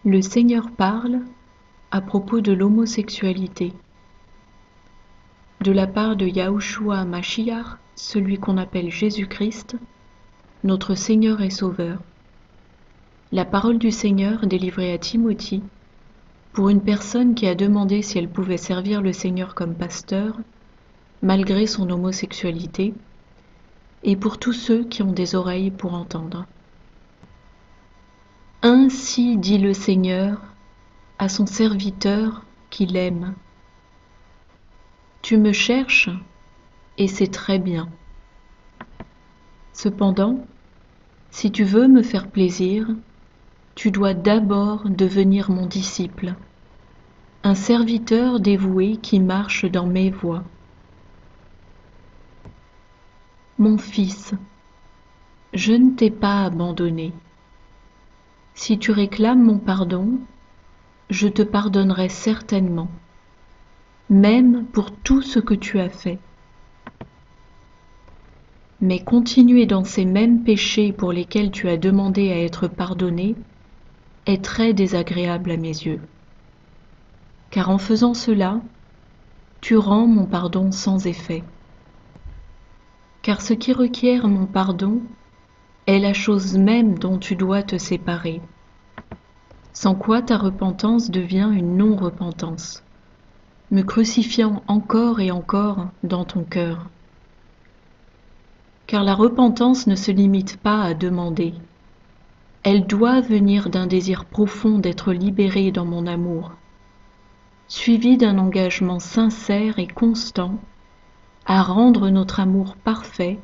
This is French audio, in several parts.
Le Seigneur parle à propos de l'homosexualité. De la part de Yahushua Mashiach, celui qu'on appelle Jésus-Christ, notre Seigneur et Sauveur. La parole du Seigneur délivrée à Timothée, pour une personne qui a demandé si elle pouvait servir le Seigneur comme pasteur, malgré son homosexualité, et pour tous ceux qui ont des oreilles pour entendre. Ainsi dit le Seigneur à son serviteur qu'il aime. Tu me cherches, et c'est très bien. Cependant, si tu veux me faire plaisir, tu dois d'abord devenir mon disciple, un serviteur dévoué qui marche dans mes voies. Mon fils, je ne t'ai pas abandonné. Si tu réclames mon pardon, je te pardonnerai certainement, même pour tout ce que tu as fait. Mais continuer dans ces mêmes péchés pour lesquels tu as demandé à être pardonné est très désagréable à mes yeux. Car en faisant cela, tu rends mon pardon sans effet. Car ce qui requiert mon pardon est la chose même dont tu dois te séparer, sans quoi ta repentance devient une non-repentance, me crucifiant encore et encore dans ton cœur. Car la repentance ne se limite pas à demander, elle doit venir d'un désir profond d'être libéré dans mon amour, suivi d'un engagement sincère et constant à rendre notre amour parfait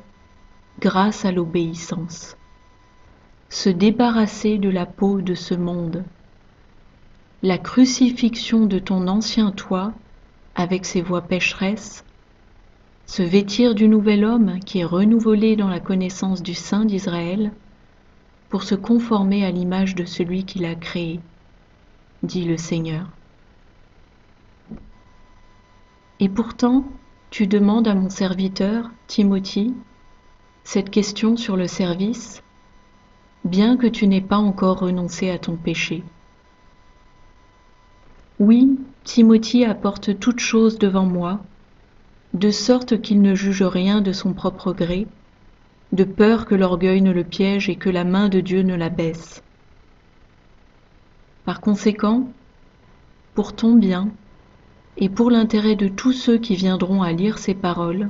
grâce à l'obéissance. Se débarrasser de la peau de ce monde. La crucifixion de ton ancien toi avec ses voies pécheresses, se vêtir du nouvel homme qui est renouvelé dans la connaissance du Saint d'Israël pour se conformer à l'image de celui qui l'a créé, dit le Seigneur. Et pourtant, tu demandes à mon serviteur, Timothée, cette question sur le service, bien que tu n'aies pas encore renoncé à ton péché. Oui, Timothée apporte toutes choses devant moi, de sorte qu'il ne juge rien de son propre gré, de peur que l'orgueil ne le piège et que la main de Dieu ne l'abaisse. Par conséquent, pour ton bien, et pour l'intérêt de tous ceux qui viendront à lire ces paroles,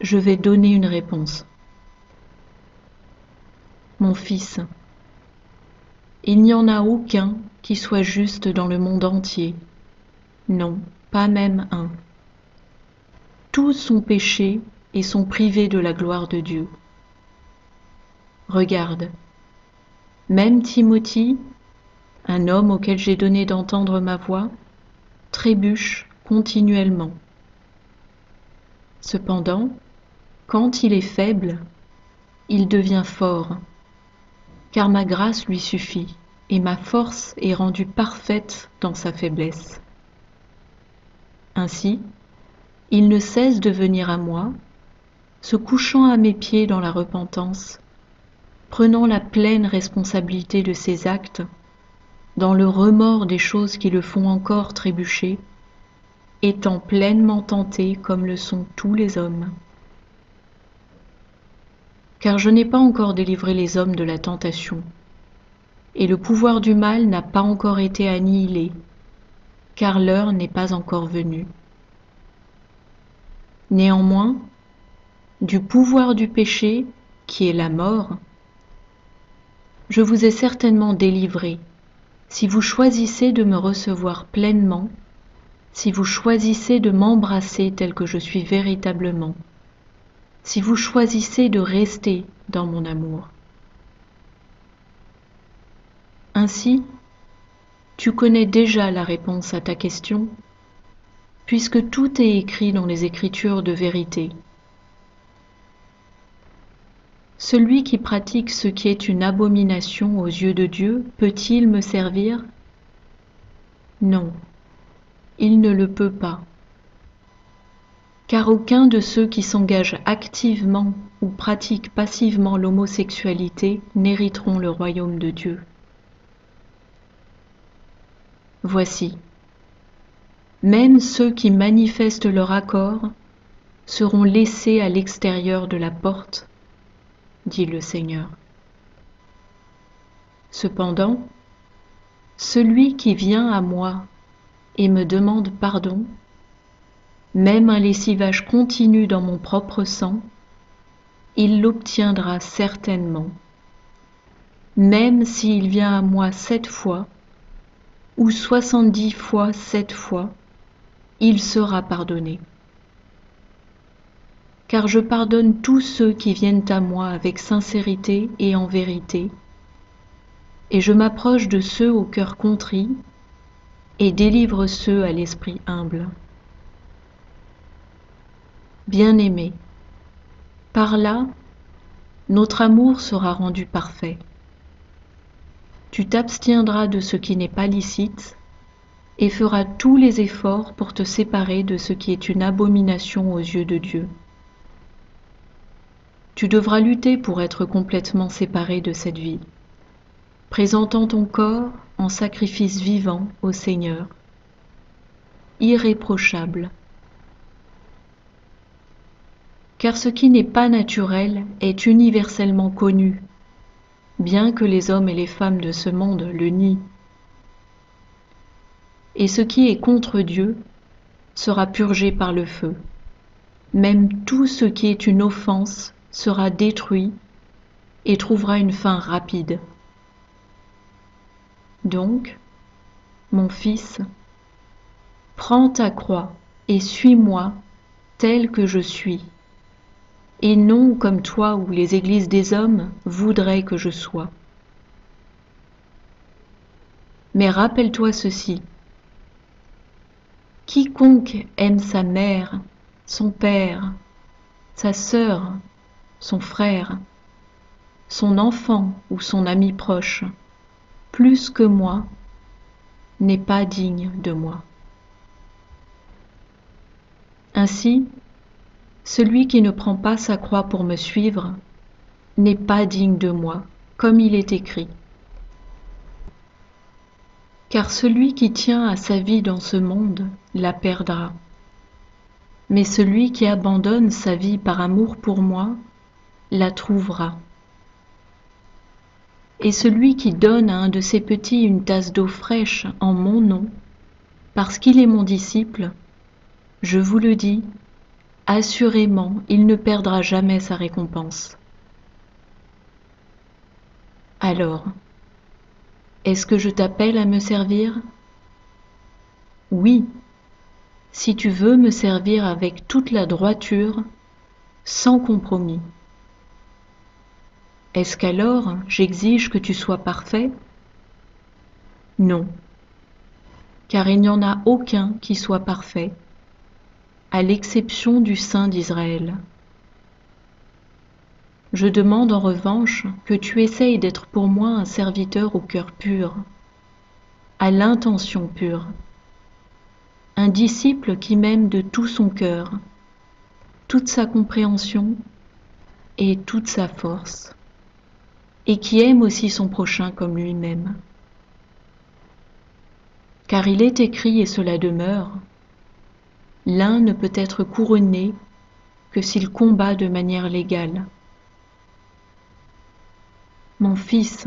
je vais donner une réponse. Mon fils, il n'y en a aucun qui soit juste dans le monde entier. Non, pas même un. Tous sont péchés et sont privés de la gloire de Dieu. Regarde, même Timothée, un homme auquel j'ai donné d'entendre ma voix, trébuche continuellement. Cependant, quand il est faible, il devient fort, car ma grâce lui suffit et ma force est rendue parfaite dans sa faiblesse. Ainsi, il ne cesse de venir à moi, se couchant à mes pieds dans la repentance, prenant la pleine responsabilité de ses actes, dans le remords des choses qui le font encore trébucher, étant pleinement tenté comme le sont tous les hommes. Car je n'ai pas encore délivré les hommes de la tentation, et le pouvoir du mal n'a pas encore été annihilé, car l'heure n'est pas encore venue. Néanmoins, du pouvoir du péché, qui est la mort, je vous ai certainement délivré, si vous choisissez de me recevoir pleinement, si vous choisissez de m'embrasser tel que je suis véritablement, si vous choisissez de rester dans mon amour. Ainsi, tu connais déjà la réponse à ta question, puisque tout est écrit dans les Écritures de vérité. Celui qui pratique ce qui est une abomination aux yeux de Dieu, peut-il me servir? Non, il ne le peut pas. Car aucun de ceux qui s'engagent activement ou pratiquent passivement l'homosexualité n'hériteront le royaume de Dieu. Voici, même ceux qui manifestent leur accord seront laissés à l'extérieur de la porte, dit le Seigneur. Cependant, celui qui vient à moi et me demande pardon, même un lessivage continu dans mon propre sang, il l'obtiendra certainement, même s'il vient à moi 7 fois, ou 70 fois 7 fois, il sera pardonné. Car je pardonne tous ceux qui viennent à moi avec sincérité et en vérité, et je m'approche de ceux au cœur contrit, et délivre ceux à l'esprit humble. Bien-aimés, par là, notre amour sera rendu parfait. Tu t'abstiendras de ce qui n'est pas licite et feras tous les efforts pour te séparer de ce qui est une abomination aux yeux de Dieu. Tu devras lutter pour être complètement séparé de cette vie, présentant ton corps en sacrifice vivant au Seigneur, irréprochable. Car ce qui n'est pas naturel est universellement connu, bien que les hommes et les femmes de ce monde le nient. Et ce qui est contre Dieu sera purgé par le feu. Même tout ce qui est une offense sera détruit et trouvera une fin rapide. Donc, mon fils, prends ta croix et suis-moi tel que je suis, et non comme toi ou les églises des hommes voudraient que je sois. Mais rappelle-toi ceci, quiconque aime sa mère, son père, sa sœur, son frère, son enfant ou son ami proche, plus que moi, n'est pas digne de moi. Ainsi, celui qui ne prend pas sa croix pour me suivre n'est pas digne de moi, comme il est écrit. Car celui qui tient à sa vie dans ce monde la perdra. Mais celui qui abandonne sa vie par amour pour moi la trouvera. Et celui qui donne à un de ses petits une tasse d'eau fraîche en mon nom, parce qu'il est mon disciple, je vous le dis, assurément, il ne perdra jamais sa récompense. Alors, est-ce que je t'appelle à me servir? Oui, si tu veux me servir avec toute la droiture, sans compromis. Est-ce qu'alors j'exige que tu sois parfait? Non, car il n'y en a aucun qui soit parfait, à l'exception du Saint d'Israël. Je demande en revanche que tu essayes d'être pour moi un serviteur au cœur pur, à l'intention pure, un disciple qui m'aime de tout son cœur, toute sa compréhension et toute sa force, et qui aime aussi son prochain comme lui-même. Car il est écrit, et cela demeure, l'un ne peut être couronné que s'il combat de manière légale. Mon fils,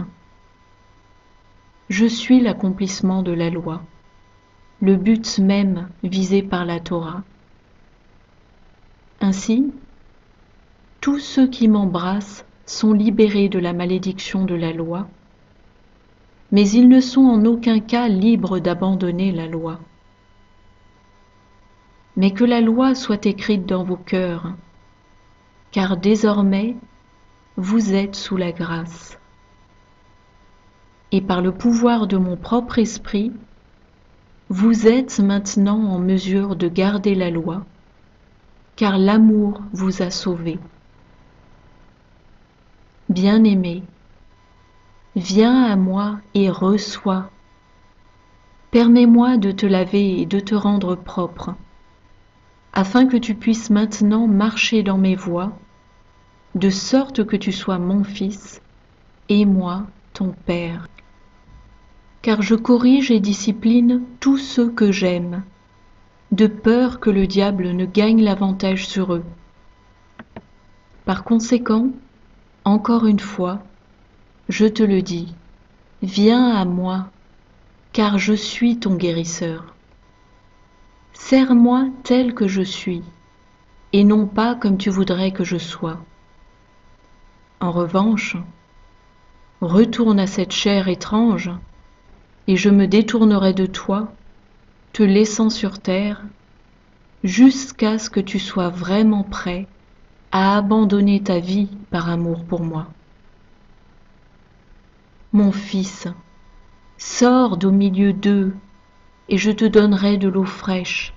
je suis l'accomplissement de la loi, le but même visé par la Torah. Ainsi, tous ceux qui m'embrassent sont libérés de la malédiction de la loi, mais ils ne sont en aucun cas libres d'abandonner la loi. Mais que la loi soit écrite dans vos cœurs, car désormais vous êtes sous la grâce. Et par le pouvoir de mon propre esprit, vous êtes maintenant en mesure de garder la loi, car l'amour vous a sauvés. Bien-aimé, viens à moi et reçois. Permets-moi de te laver et de te rendre propre, afin que tu puisses maintenant marcher dans mes voies, de sorte que tu sois mon fils et moi ton Père. car je corrige et discipline tous ceux que j'aime, de peur que le diable ne gagne l'avantage sur eux. Par conséquent, encore une fois, je te le dis, viens à moi, car je suis ton guérisseur. Sers-moi tel que je suis, et non pas comme tu voudrais que je sois. En revanche, retourne à cette chair étrange, et je me détournerai de toi, te laissant sur terre, jusqu'à ce que tu sois vraiment prêt à abandonner ta vie par amour pour moi. Mon fils, sors d'au milieu d'eux, et je te donnerai de l'eau fraîche,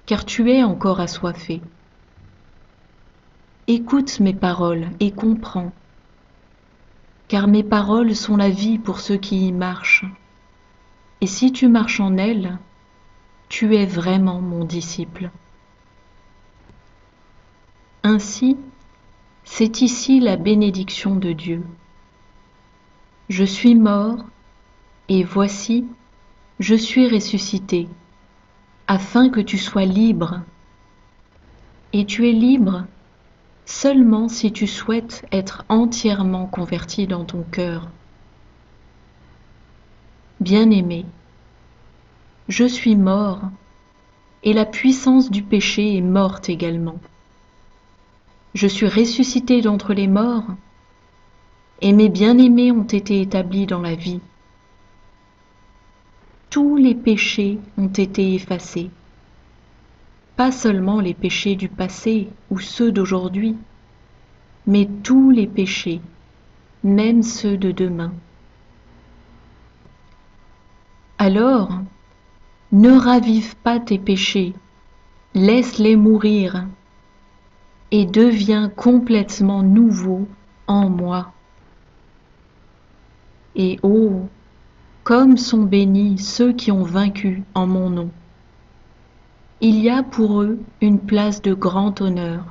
car tu es encore assoiffé. Écoute mes paroles et comprends, car mes paroles sont la vie pour ceux qui y marchent, et si tu marches en elles, tu es vraiment mon disciple. Ainsi, c'est ici la bénédiction de Dieu. Je suis mort, et voici, je suis ressuscité, afin que tu sois libre. Et tu es libre seulement si tu souhaites être entièrement converti dans ton cœur. Bien-aimé, je suis mort, et la puissance du péché est morte également. Je suis ressuscité d'entre les morts, et mes bien-aimés ont été établis dans la vie. Tous les péchés ont été effacés, pas seulement les péchés du passé ou ceux d'aujourd'hui, mais tous les péchés, même ceux de demain. Alors, ne ravive pas tes péchés, laisse-les mourir, et deviens complètement nouveau en moi. Et oh, comme sont bénis ceux qui ont vaincu en mon nom. Il y a pour eux une place de grand honneur,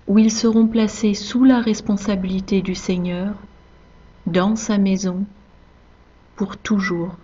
où ils seront placés sous la responsabilité du Seigneur, dans sa maison, pour toujours.